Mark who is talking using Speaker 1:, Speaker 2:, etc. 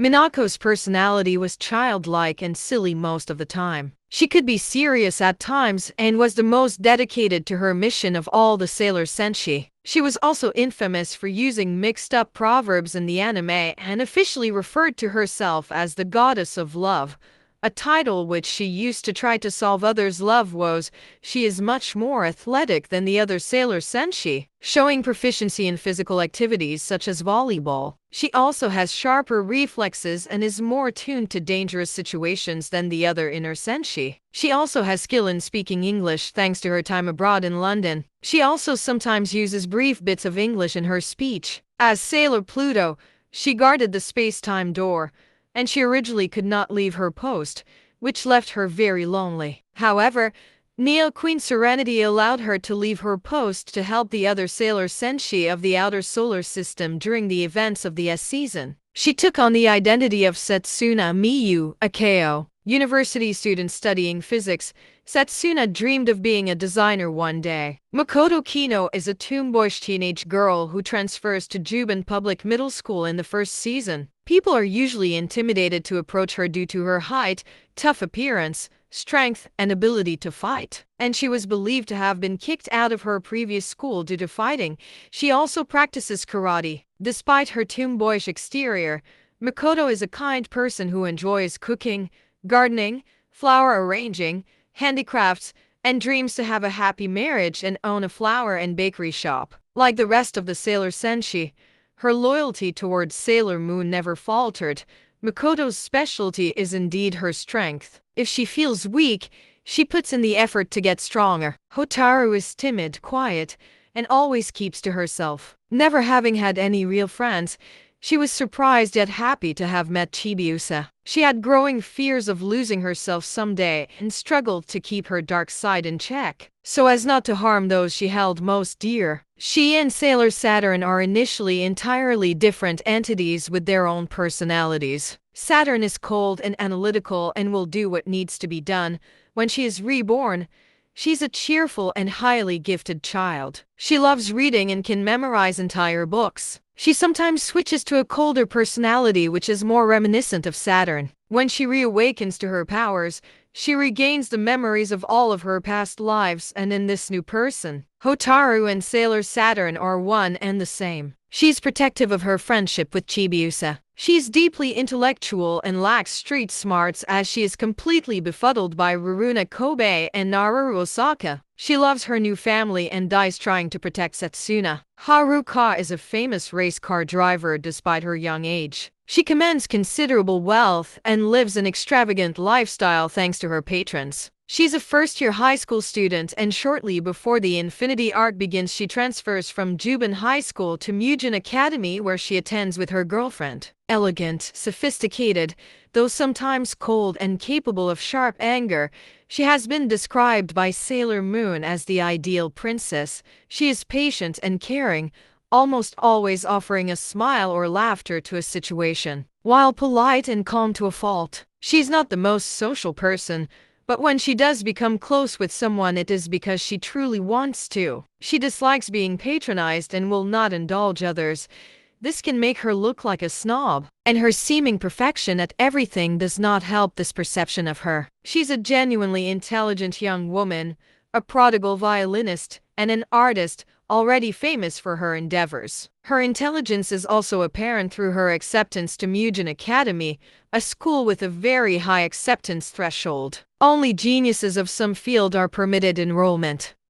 Speaker 1: Minako's personality was childlike and silly most of the time. She could be serious at times and was the most dedicated to her mission of all the Sailor Senshi. She was also infamous for using mixed-up proverbs in the anime and officially referred to herself as the Goddess of Love, a title which she used to try to solve others' love woes. She is much more athletic than the other Sailor Senshi, showing proficiency in physical activities such as volleyball. She also has sharper reflexes and is more tuned to dangerous situations than the other inner Senshi. She also has skill in speaking English thanks to her time abroad in London. She also sometimes uses brief bits of English in her speech. As Sailor Pluto, she guarded the space-time door, and she originally could not leave her post, which left her very lonely. However, Neo Queen Serenity allowed her to leave her post to help the other Sailor Senshi of the outer solar system during the events of the S season. She took on the identity of Setsuna Miyu, a Keio University student studying physics. Setsuna dreamed of being a designer one day. Makoto Kino is a tomboyish teenage girl who transfers to Juban Public Middle School in the first season. People are usually intimidated to approach her due to her height, tough appearance, strength, and ability to fight. And she was believed to have been kicked out of her previous school due to fighting. She also practices karate. Despite her tomboyish exterior, Makoto is a kind person who enjoys cooking, gardening, flower arranging, handicrafts, and dreams to have a happy marriage and own a flower and bakery shop. Like the rest of the Sailor Senshi, her loyalty towards Sailor Moon never faltered. Makoto's specialty is indeed her strength. If she feels weak, she puts in the effort to get stronger. Hotaru is timid, quiet, and always keeps to herself. Never having had any real friends, she was surprised yet happy to have met Chibiusa. She had growing fears of losing herself someday and struggled to keep her dark side in check, so as not to harm those she held most dear. She and Sailor Saturn are initially entirely different entities with their own personalities. Saturn is cold and analytical and will do what needs to be done. When she is reborn, she's a cheerful and highly gifted child. She loves reading and can memorize entire books. She sometimes switches to a colder personality which is more reminiscent of Saturn. When she reawakens to her powers, she regains the memories of all of her past lives and in this new person. Hotaru and Sailor Saturn are one and the same. She's protective of her friendship with Chibiusa. She's deeply intellectual and lacks street smarts as she is completely befuddled by Ruruna Kobe and Naruru Osaka. She loves her new family and dies trying to protect Setsuna. Haruka is a famous race car driver despite her young age. She commands considerable wealth and lives an extravagant lifestyle thanks to her patrons. She's a first-year high school student, and shortly before the Infinity Arc begins she transfers from Juban High School to Mugen Academy where she attends with her girlfriend. Elegant, sophisticated, though sometimes cold and capable of sharp anger, she has been described by Sailor Moon as the ideal princess. She is patient and caring, almost always offering a smile or laughter to a situation, while polite and calm to a fault. She's not the most social person, but when she does become close with someone it is because she truly wants to. She dislikes being patronized and will not indulge others. This can make her look like a snob, and her seeming perfection at everything does not help this perception of her. She's a genuinely intelligent young woman, a prodigal violinist, and an artist, already famous for her endeavors. Her intelligence is also apparent through her acceptance to Mugen Academy, a school with a very high acceptance threshold. Only geniuses of some field are permitted enrollment.